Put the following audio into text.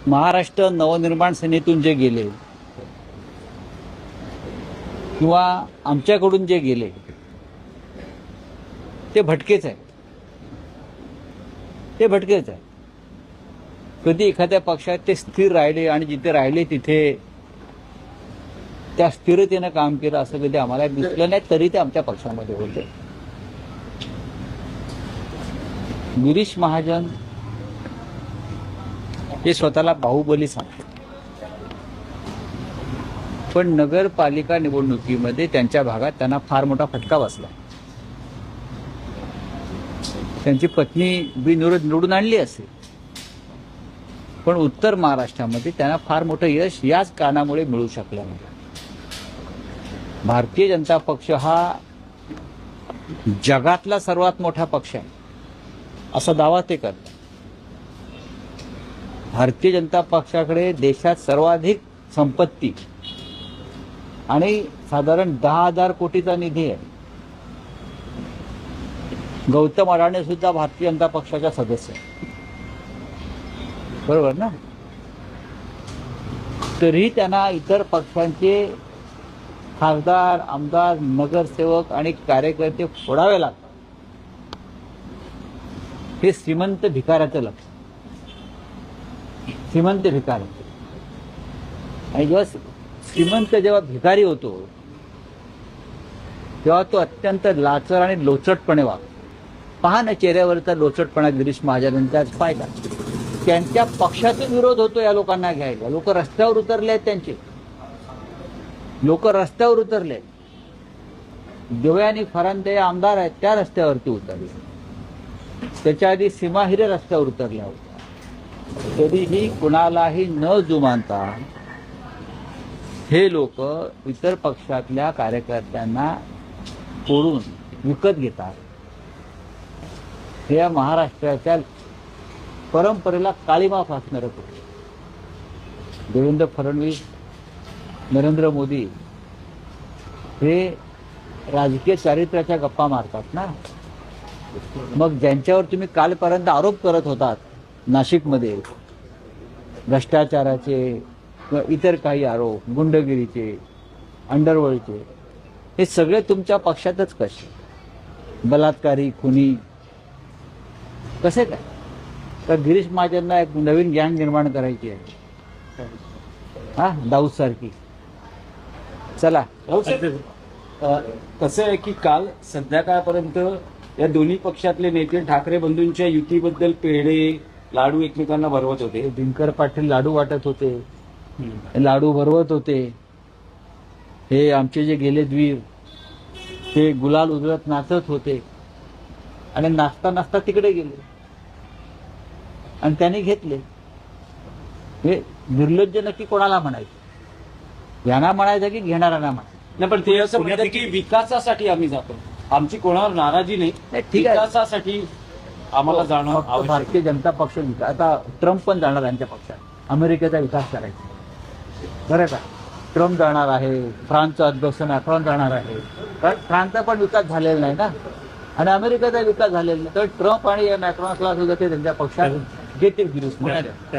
महाराष्ट्र नवनिर्माण सेनेतून जे गेले किंवा आमच्याकडून जे गेले ते भटकेच आहेत. ते भटकेच आहे. कधी एखाद्या पक्षात ते स्थिर राहिले आणि जिथे राहिले तिथे त्या स्थिरतेनं काम केलं असं कधी आम्हाला दिसलं नाही, तरी ते आमच्या पक्षामध्ये होते. गिरीश महाजन हे स्वतःला बाहुबली सांगतात, पण नगरपालिका निवडणुकीमध्ये त्यांच्या भागात त्यांना फार मोठा फटका बसला. त्यांची पत्नी बिनविरोध निवडून आणली असेल, पण उत्तर महाराष्ट्रामध्ये त्यांना फार मोठं यश याच कारणामुळे मिळू शकलं नाही. भारतीय जनता पक्ष हा जगातला सर्वात मोठा पक्ष आहे असा दावा ते करतात. भारतीय जनता पक्षाकडे देशात सर्वाधिक संपत्ती आणि साधारण 10,000 कोटीचा निधी आहे. गौतम अडाणी सुद्धा भारतीय जनता पक्षाचा सदस्य आहे, बरोबर ना? तरीही त्यांना इतर पक्षांचे खासदार, आमदार, नगरसेवक आणि कार्यकर्ते फोडावे लागतात. हे श्रीमंत भिकाऱ्याचं लक्ष. श्रीमंत भिकारी. आणि जेव्हा जेव्हा भिकारी होतो तेव्हा तो अत्यंत लाचर आणि लोचटपणे वागतो. पहा ना चेहऱ्यावरचा लोचटपणा गिरीश महाजनांचा पाहिला. त्यांच्या पक्षाचा विरोध होतो या लोकांना घ्यायला. लोक रस्त्यावर उतरले आहेत. त्यांचे लोक रस्त्यावर उतरले. देवळे आणि फरांदे आमदार आहेत, त्या रस्त्यावरती उतरले. त्याच्या आधी सीमा हिरे रस्त्यावर उतरल्या होत्या. तरीही कुणालाही न जुमानता हे लोक इतर पक्षातल्या कार्यकर्त्यांना फोडून विकत घेतात. हे या महाराष्ट्राच्या परंपरेला काळीमा फासणारं होतं. देवेंद्र फडणवीस, नरेंद्र मोदी हे राजकीय चारित्र्याच्या गप्पा मारतात ना. मग ज्यांच्यावर तुम्ही कालपर्यंत आरोप करत होतात नाशिकमध्ये भ्रष्टाचाराचे किंवा इतर काही आरोप, गुंडगिरीचे, अंडरवर्ल्डचे, हे सगळे तुमच्या पक्षातच कसे? बलात्कारी, खुनी कसे काय? तर गिरीश महाजनला एक नवीन गँग निर्माण करायची आहे, हा, दाऊद सारखी. चला. कसं आहे की काल संध्याकाळपर्यंत या दोन्ही पक्षातले नेते ठाकरे बंधूंच्या युतीबद्दल पेढे, लाडू एकमेकांना भरवत होते. दिनकर पाटील लाडू वाटत होते, लाडू भरवत होते. हे आमचे जे गेले वीर ते गुलाल उधळत नाचत होते आणि नाचता नाचता तिकडे गेले आणि त्यांनी घेतले. हे निर्लज्ज नक्की कोणाला म्हणायचं? यांना म्हणायचं की घेणाऱ्यांना म्हणायचं? नाही, पण ते असं म्हणतात की विकासासाठी आम्ही जातो. आमची कोणावर नाराजी नाही, ठीक आहे. विकासासाठी आम्हाला जाणं फक्त आवश्यक. भारतीय जनता पक्ष आता ट्रम्प पण जाणार यांच्या पक्षात. अमेरिकेचा विकास करायचा, बरं का? ट्रम्प जाणार आहे, फ्रान्सचा अध्यक्ष मॅक्रॉन जाणार आहे. कारण फ्रान्सचा पण विकास झालेला नाही ना आणि अमेरिकेचा विकास झालेला नाही. तर ट्रम्प आणि मॅक्रॉनला सुद्धा ते त्यांच्या पक्षात घेतील गिरीश महाजन.